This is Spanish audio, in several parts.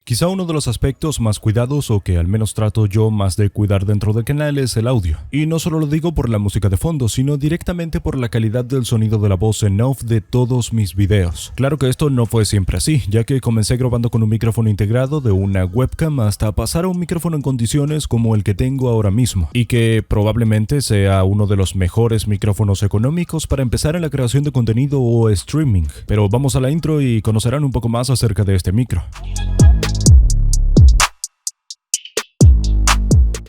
Quizá uno de los aspectos más cuidados o que al menos trato yo más de cuidar dentro del canal es el audio. Y no solo lo digo por la música de fondo, sino directamente por la calidad del sonido de la voz en off de todos mis videos. Claro que esto no fue siempre así, ya que comencé grabando con un micrófono integrado de una webcam hasta pasar a un micrófono en condiciones como el que tengo ahora mismo, y que probablemente sea uno de los mejores micrófonos económicos para empezar en la creación de contenido o streaming. Pero vamos a la intro y conocerán un poco más acerca de este micro.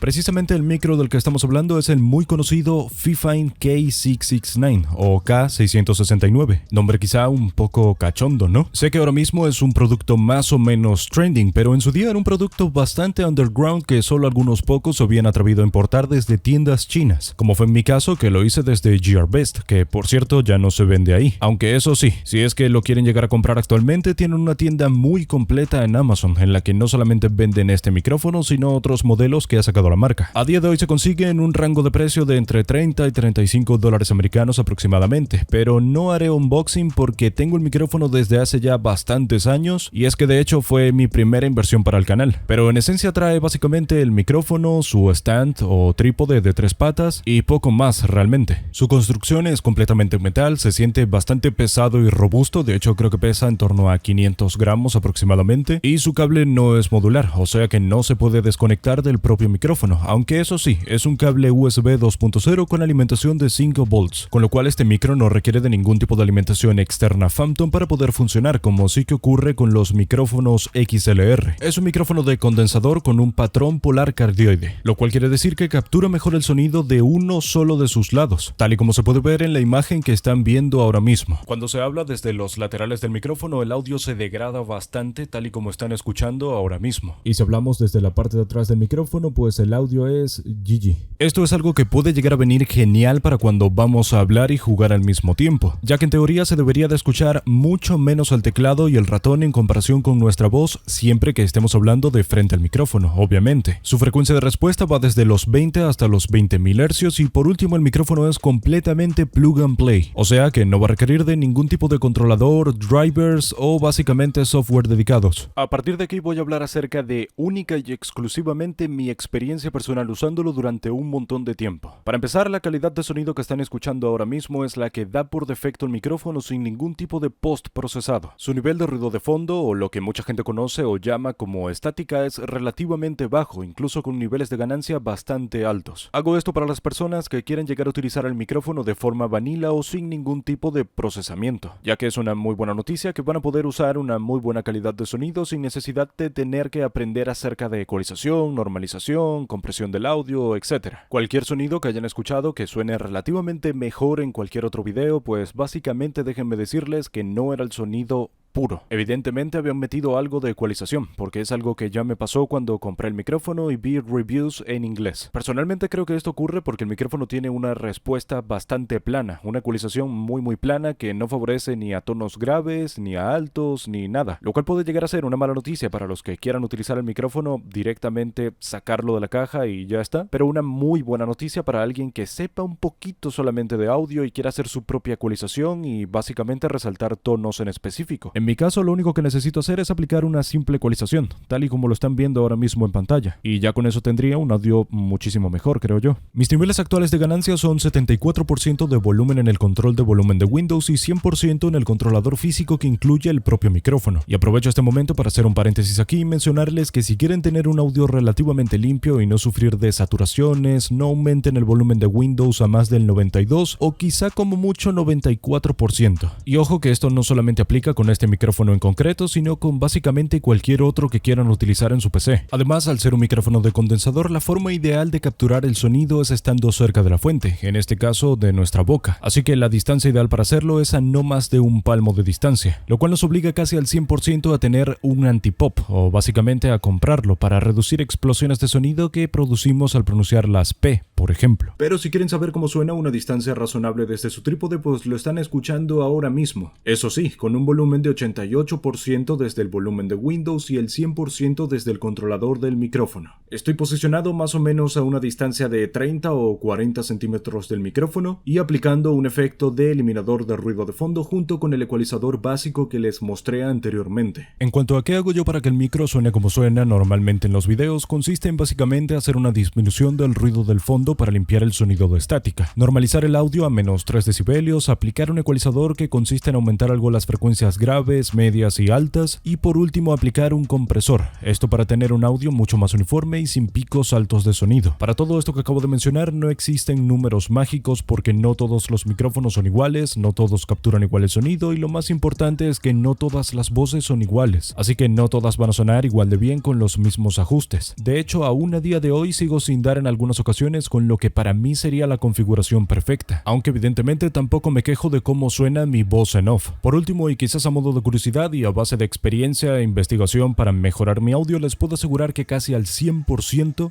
Precisamente el micro del que estamos hablando es el muy conocido Fifine K669 o K669, nombre quizá un poco cachondo, ¿no? Sé que ahora mismo es un producto más o menos trending, pero en su día era un producto bastante underground que solo algunos pocos se habían atrevido a importar desde tiendas chinas, como fue en mi caso que lo hice desde Gearbest, que por cierto ya no se vende ahí, aunque eso sí, si es que lo quieren llegar a comprar actualmente, tienen una tienda muy completa en Amazon en la que no solamente venden este micrófono, sino otros modelos que ha sacado la marca. A día de hoy se consigue en un rango de precio de entre 30 y 35 dólares americanos aproximadamente, pero no haré unboxing porque tengo el micrófono desde hace ya bastantes años y es que de hecho fue mi primera inversión para el canal, pero en esencia trae básicamente el micrófono, su stand o trípode de 3 patas y poco más realmente. Su construcción es completamente metal, se siente bastante pesado y robusto, de hecho creo que pesa en torno a 500 gramos aproximadamente, y su cable no es modular, o sea que no se puede desconectar del propio micrófono, aunque eso sí, es un cable USB 2.0 con alimentación de 5 volts, con lo cual este micro no requiere de ningún tipo de alimentación externa Phantom para poder funcionar, como sí que ocurre con los micrófonos XLR. Es un micrófono de condensador con un patrón polar cardioide, lo cual quiere decir que captura mejor el sonido de uno solo de sus lados, tal y como se puede ver en la imagen que están viendo ahora mismo. Cuando se habla desde los laterales del micrófono, el audio se degrada bastante, tal y como están escuchando ahora mismo. Y si hablamos desde la parte de atrás del micrófono, pues el audio es GG. Esto es algo que puede llegar a venir genial para cuando vamos a hablar y jugar al mismo tiempo, ya que en teoría se debería de escuchar mucho menos al teclado y el ratón en comparación con nuestra voz siempre que estemos hablando de frente al micrófono, obviamente. Su frecuencia de respuesta va desde los 20 hasta los 20.000 Hz y por último el micrófono es completamente plug and play, o sea que no va a requerir de ningún tipo de controlador, drivers o básicamente software dedicados. A partir de aquí voy a hablar acerca de única y exclusivamente mi experiencia personal usándolo durante un montón de tiempo. Para empezar, la calidad de sonido que están escuchando ahora mismo es la que da por defecto el micrófono sin ningún tipo de post procesado. Su nivel de ruido de fondo, o lo que mucha gente conoce o llama como estática, es relativamente bajo, incluso con niveles de ganancia bastante altos. Hago esto para las personas que quieren llegar a utilizar el micrófono de forma vanilla o sin ningún tipo de procesamiento, ya que es una muy buena noticia que van a poder usar una muy buena calidad de sonido sin necesidad de tener que aprender acerca de ecualización, normalización, compresión del audio, etc. Cualquier sonido que hayan escuchado que suene relativamente mejor en cualquier otro video, pues básicamente déjenme decirles que no era el sonido puro. Evidentemente habían metido algo de ecualización, porque es algo que ya me pasó cuando compré el micrófono y vi reviews en inglés. Personalmente creo que esto ocurre porque el micrófono tiene una respuesta bastante plana, una ecualización muy plana que no favorece ni a tonos graves, ni a altos, ni nada, lo cual puede llegar a ser una mala noticia para los que quieran utilizar el micrófono directamente, sacarlo de la caja y ya está, pero una muy buena noticia para alguien que sepa un poquito solamente de audio y quiera hacer su propia ecualización y básicamente resaltar tonos en específico. En mi caso, lo único que necesito hacer es aplicar una simple ecualización, tal y como lo están viendo ahora mismo en pantalla, y ya con eso tendría un audio muchísimo mejor, creo yo. Mis niveles actuales de ganancia son 74% de volumen en el control de volumen de Windows y 100% en el controlador físico que incluye el propio micrófono. Y aprovecho este momento para hacer un paréntesis aquí y mencionarles que si quieren tener un audio relativamente limpio y no sufrir de saturaciones, no aumenten el volumen de Windows a más del 92 o quizá como mucho 94%. Y ojo que esto no solamente aplica con este micrófono en concreto, sino con básicamente cualquier otro que quieran utilizar en su PC. Además, al ser un micrófono de condensador, la forma ideal de capturar el sonido es estando cerca de la fuente, en este caso de nuestra boca. Así que la distancia ideal para hacerlo es a no más de un palmo de distancia, lo cual nos obliga casi al 100% a tener un antipop, o básicamente a comprarlo para reducir explosiones de sonido que producimos al pronunciar las P, por ejemplo. Pero si quieren saber cómo suena a una distancia razonable desde su trípode, pues lo están escuchando ahora mismo. Eso sí, con un volumen de 88% desde el volumen de Windows y el 100% desde el controlador del micrófono. Estoy posicionado más o menos a una distancia de 30 o 40 centímetros del micrófono y aplicando un efecto de eliminador de ruido de fondo junto con el ecualizador básico que les mostré anteriormente. En cuanto a qué hago yo para que el micro suene como suena normalmente en los videos, consiste en básicamente hacer una disminución del ruido del fondo para limpiar el sonido de estática, normalizar el audio a menos 3 decibelios, aplicar un ecualizador que consiste en aumentar algo las frecuencias graves, medias y altas, y por último aplicar un compresor, esto para tener un audio mucho más uniforme y sin picos altos de sonido. Para todo esto que acabo de mencionar no existen números mágicos porque no todos los micrófonos son iguales, no todos capturan igual el sonido y lo más importante es que no todas las voces son iguales, así que no todas van a sonar igual de bien con los mismos ajustes. De hecho, aún a día de hoy sigo sin dar en algunas ocasiones con lo que para mí sería la configuración perfecta, aunque evidentemente tampoco me quejo de cómo suena mi voz en off. Por último, y quizás a modo de curiosidad y a base de experiencia e investigación para mejorar mi audio, les puedo asegurar que casi al 100%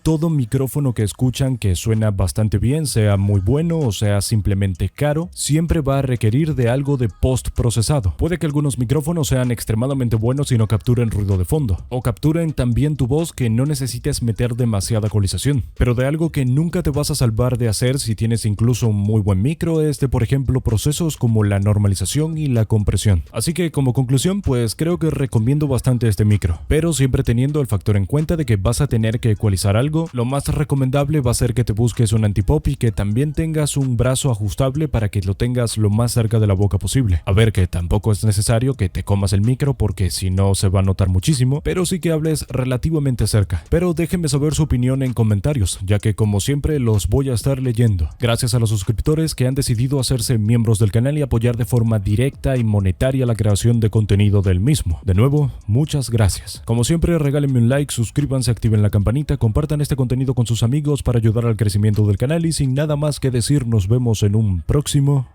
todo micrófono que escuchan que suena bastante bien, sea muy bueno o sea simplemente caro, siempre va a requerir de algo de post-procesado. Puede que algunos micrófonos sean extremadamente buenos y no capturen ruido de fondo, o capturen también tu voz que no necesites meter demasiada ecualización, pero de algo que nunca te vas a salvar de hacer si tienes incluso un muy buen micro es de, por ejemplo, procesos como la normalización y la compresión. Así que como conclusión, pues creo que recomiendo bastante este micro, pero siempre teniendo el factor en cuenta de que vas a tener que ecualizar algo. Lo más recomendable va a ser que te busques un antipop y que también tengas un brazo ajustable para que lo tengas lo más cerca de la boca posible. A ver, que tampoco es necesario que te comas el micro porque si no se va a notar muchísimo, pero sí que hables relativamente cerca. Pero déjenme saber su opinión en comentarios, ya que como siempre los voy a estar leyendo. Gracias a los suscriptores que han decidido hacerse miembros del canal y apoyar de forma directa y monetaria la creación de contenido del mismo. De nuevo, muchas gracias. Como siempre, regálenme un like, suscríbanse, activen la campanita, compartan este contenido con sus amigos para ayudar al crecimiento del canal y sin nada más que decir, nos vemos en un próximo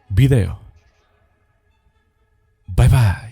video. Bye bye.